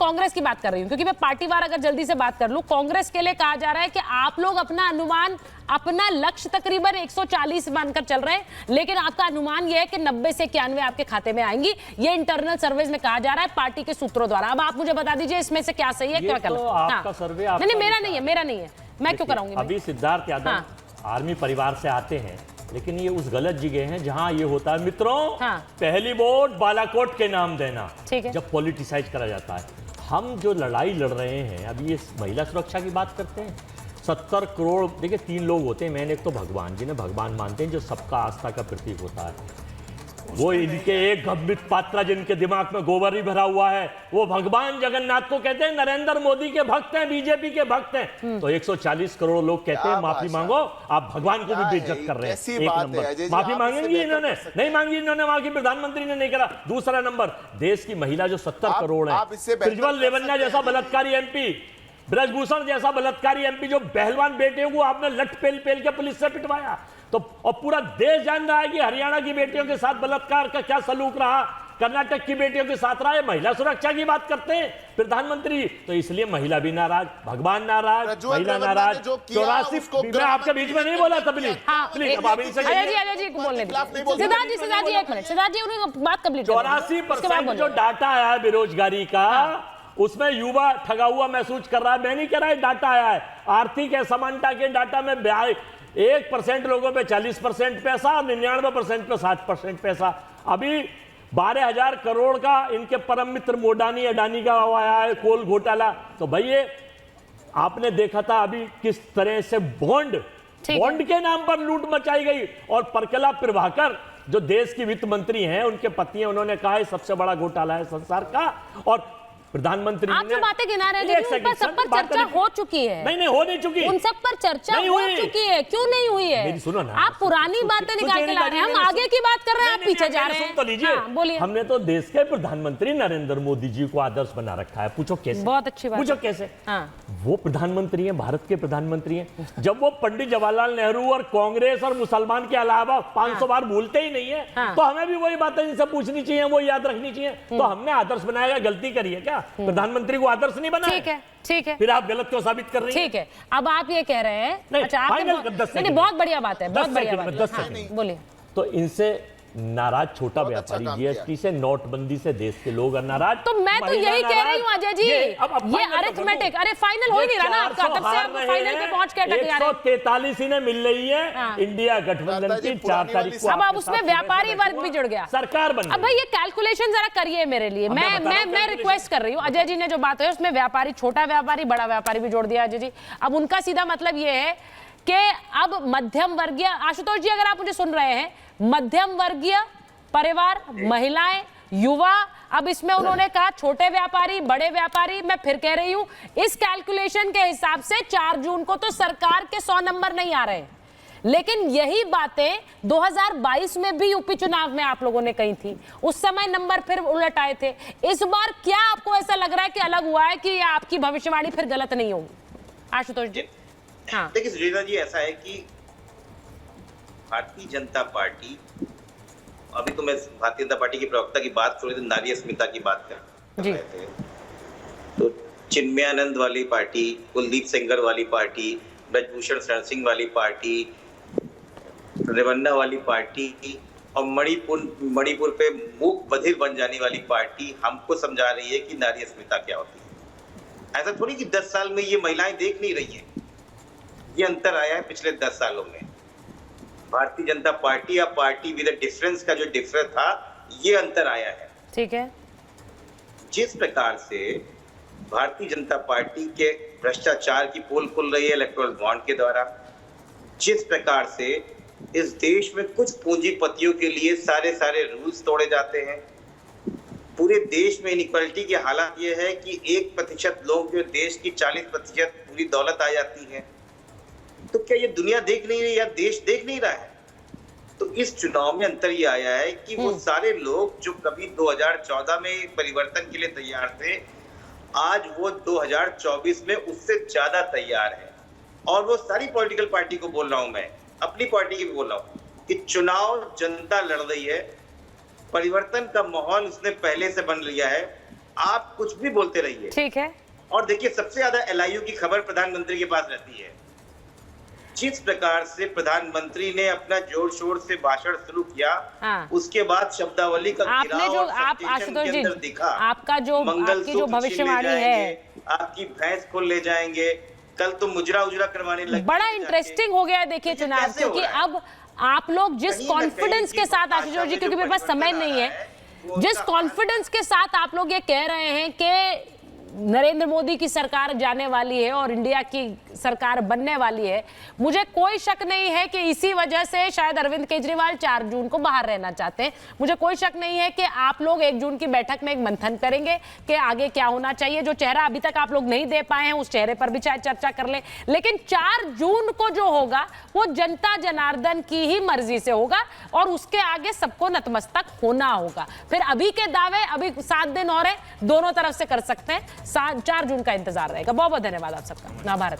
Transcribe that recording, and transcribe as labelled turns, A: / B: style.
A: कांग्रेस की बात कर रही हूँ, क्योंकि मैं पार्टीवार अगर जल्दी से बात कर लूं, कांग्रेस के लिए कहा जा रहा है कि आप लोग अपना अनुमान, अपना लक्ष्य तकरीबन 140 मानकर चल रहे हैं, लेकिन आपका अनुमान यह है कि 90 से 91 आपके खाते में आएंगी। ये इंटरनल सर्वेज में कहा जा रहा है पार्टी के सूत्रों द्वारा। अब आप मुझे बता दीजिए इसमें से क्या सही है, क्या गलत।
B: आपका सर्वे
A: नहीं, मेरा नहीं है, मेरा नहीं है, मैं क्यों कराऊंगी।
B: अभी सिद्धार्थ यादव आर्मी परिवार से आते हैं, लेकिन ये उस गलत जगह है जहां ये होता है मित्रों, पहली वोट बालाकोट के नाम देना, जब पॉलिटिसाइज करा जाता है। हम जो लड़ाई लड़ रहे हैं अभी, ये महिला सुरक्षा की बात करते हैं। 70 करोड़, देखिए 3 लोग होते हैं, मैंने एक तो भगवान, जिन्हें भगवान मानते हैं, जो सबका आस्था का प्रतीक होता है, वो इनके एक गंभीर पात्रा जिनके दिमाग में गोबर ही भरा हुआ है, वो भगवान जगन्नाथ को कहते हैं, नरेंद्र मोदी के भक्त हैं, बीजेपी के भक्त हैं। तो 140 करोड़ लोग कहते हैं माफी मांगो, आप भगवान को भी बेइज्जत कर रहे हैं। एक नंबर माफी मांगेंगी इन्होंने, नहीं मांगी इन्होंने, मांगी प्रधानमंत्री ने नहीं करा। दूसरा नंबर, देश की महिला जो 70 करोड़ है, प्रज्वल रेवन्ना जैसा बलात्कारी एमपी, ब्रजभूषण जैसा बलात्कारी एमपी, जो पहलवान बेटियों को आपने लठ पेल पेल के पुलिस से पिटवाया, तो और पूरा देश जान रहा है कि हरियाणा की बेटियों के साथ बलात्कार का क्या सलूक रहा, कर्नाटक की बेटियों के साथ रहा है। महिला सुरक्षा की बात करते हैं प्रधानमंत्री, तो इसलिए महिला भी नाराज, भगवान नाराज, महिला नाराज। 84, मैं आपके बीच में नहीं बोला था, प्लीज प्लीज।
A: अजय जी को बोलने दीजिए। सिद्धार्थ जी एक मिनट, सिद्धार्थ जी उन्होंने बात कंप्लीट।
B: 84% जो डाटा आया है बेरोजगारी का, उसमें युवा ठगा हुआ महसूस कर रहा है। मैं नहीं कह रहा है, डाटा आया है आर्थिक असमानता के डाटा में 1% लोगों पे 40% पैसा और 99% पे 60% पैसा। अभी 12,000 करोड़ का इनके परम मित्र मोडानी अडानी का आया है कोल घोटाला। तो भैया आपने देखा था अभी किस तरह से बॉन्ड के नाम पर लूट मचाई गई। और परकला प्रभाकर जो देश की वित्त मंत्री हैं, उनके पति हैं, उन्होंने कहा है सबसे बड़ा घोटाला है संसार का। और प्रधानमंत्री
A: आप जो बातें गिना रहे हैं, उन पर सब पर चर्चा हो चुकी है।
B: नहीं हो नहीं चुकी,
A: उन सब पर चर्चा हो चुकी है। क्यों नहीं हुई है?
B: मेरी सुनो ना,
A: आप पुरानी बातें निकाल के ला रहे हैं, हम आगे की बात कर रहे हैं, आप पीछे जा रहे हैं।
B: तो लीजिए,
A: बोलिए।
B: हमने तो देश के प्रधानमंत्री नरेंद्र मोदी जी को आदर्श बना रखा है। पूछो कैसे?
A: बहुत अच्छी बात।
B: पूछो कैसे? वो प्रधानमंत्री हैं, भारत के प्रधानमंत्री हैं। जब वो पंडित जवाहरलाल नेहरू और कांग्रेस और मुसलमान के अलावा 500 बार भूलते ही नहीं है, तो हमें भी वही बातें इनसे पूछनी चाहिए, वो याद रखनी चाहिए। तो हमने आदर्श बनाया, गलती करी है क्या? प्रधानमंत्री को आदर्श नहीं बना?
A: ठीक है,
B: फिर आप गलत क्यों साबित कर रही हैं?
A: ठीक है, अब आप ये कह रहे हैं, अच्छा आप नहीं, बहुत बढ़िया बात है, बहुत बढ़िया बात है, बोलिए।
B: तो इनसे नाराज छोटा व्यापारी, जीएसटी से, नोटबंदी से देश के लोग नाराज।
A: तो मैं तो यही कह रही हूँ अजय जी, ये अरिथमेटिक, अरे फाइनल हो ही नहीं रहा ना आपका, तब से आप फाइनल पे पहुंच के अटक जा रहे हैं।
B: 143 इन्हें मिल रही है इंडिया गठबंधन की 4 तारीख को।
A: अब उसमें व्यापारी वर्ग भी जुड़ गया,
B: सरकार बन।
A: अब भाई ये कैलकुलेशन जरा करिए मेरे लिए, मैं रिक्वेस्ट कर रही हूँ। अजय जी ने जो बात है उसमें व्यापारी, छोटा व्यापारी, बड़ा व्यापारी भी जोड़ दिया अजय जी। अब उनका सीधा मतलब ये है कि अब मध्यम वर्गीय, आशुतोष जी अगर आप मुझे सुन रहे हैं, मध्यम वर्गीय परिवार, महिलाएं, युवा, अब इसमें उन्होंने कहा छोटे व्यापारी, बड़े व्यापारी। मैं फिर कह रही हूं, इस कैलकुलेशन के हिसाब से 4 जून को तो सरकार के 100 नंबर नहीं आ रहे, लेकिन यही बातें 2022 में भी यूपी चुनाव में आप लोगों ने कही थी, उस समय नंबर फिर उलट आए थे। इस बार क्या आपको ऐसा लग रहा है कि अलग हुआ है, कि आपकी भविष्यवाणी फिर गलत नहीं होगी? आशुतोष जी।
C: हाँ, देखिए सुजीता जी, ऐसा है कि भारतीय जनता पार्टी, अभी तो मैं भारतीय जनता पार्टी की प्रवक्ता की बात कर रही थी, नारी अस्मिता की बात कर रहे थे, तो चिन्मयानंद वाली पार्टी, कुलदीप सेंगर वाली पार्टी, ब्रजभूषण शरण सिंह वाली पार्टी, रेवन्ना वाली पार्टी और मणिपुर पे मूक बधिर बन जाने वाली पार्टी हमको समझा रही है कि नारी अस्मिता क्या होती है। ऐसा थोड़ी कि 10 साल में ये महिलाएं देख नहीं रही हैं, ये अंतर आया है पिछले 10 सालों में। भारतीय जनता पार्टी या पार्टी विद डिफरेंस का जो डिफरेंस था, ये अंतर आया है।
A: ठीक है,
C: जिस प्रकार से भारतीय जनता पार्टी के भ्रष्टाचार की पोल खुल रही है इलेक्टोरल बॉन्ड के द्वारा, जिस प्रकार से इस देश में कुछ पूंजीपतियों के लिए सारे रूल्स तोड़े जाते हैं, पूरे देश में इनइक्वालिटी की हालत ये है कि 1% लोग जो देश की 40% पूरी दौलत आ जाती है। तो क्या ये दुनिया देख नहीं रही या देश देख नहीं रहा है? तो इस चुनाव में अंतर ये आया है कि वो सारे लोग जो कभी 2014 में परिवर्तन के लिए तैयार थे, आज वो 2024 में उससे ज्यादा तैयार है। और वो सारी पॉलिटिकल पार्टी को बोल रहा हूं, मैं अपनी पार्टी की भी बोल रहा हूं कि चुनाव जनता लड़ रही है, परिवर्तन का माहौल उसने पहले से बन लिया है। आप कुछ भी बोलते रहिए,
A: ठीक है।
C: और देखिए सबसे ज्यादा LIU की खबर प्रधानमंत्री के पास रहती है। जिस प्रकार से प्रधानमंत्री ने अपना जोर शोर से भाषण शुरू किया, उसके बाद शब्दावली का
A: आपने जो आप आशुतोष जी
C: दिखा,
A: आपका जो आपकी जो भविष्यवाणी है,
C: आपकी भैंस को ले जाएंगे, कल तो मुजरा उजरा करवाने लगे।
A: बड़ा इंटरेस्टिंग हो गया है देखिए चुनाव, क्योंकि अब आप लोग जिस कॉन्फिडेंस के साथ, आशुतोष जी क्योंकि मेरे पास समय नहीं है, जिस कॉन्फिडेंस के साथ आप लोग ये कह रहे हैं कि नरेंद्र मोदी की सरकार जाने वाली है और इंडिया की सरकार बनने वाली है, मुझे कोई शक नहीं है कि इसी वजह से शायद अरविंद केजरीवाल 4 जून को बाहर रहना चाहते हैं। मुझे कोई शक नहीं है कि आप लोग 1 जून की बैठक में एक मंथन करेंगे कि आगे क्या होना चाहिए। जो चेहरा अभी तक आप लोग नहीं दे पाए हैं उस चेहरे पर भी चाहे चर्चा कर लें, लेकिन 4 जून को जो होगा वो जनता जनार्दन की ही मर्जी से होगा और उसके आगे सबको नतमस्तक होना होगा। फिर अभी के दावे अभी 7 दिन और है, दोनों तरफ से कर सकते हैं। 4 जून का इंतजार रहेगा। बहुत बहुत धन्यवाद आप सबका। नवभारत।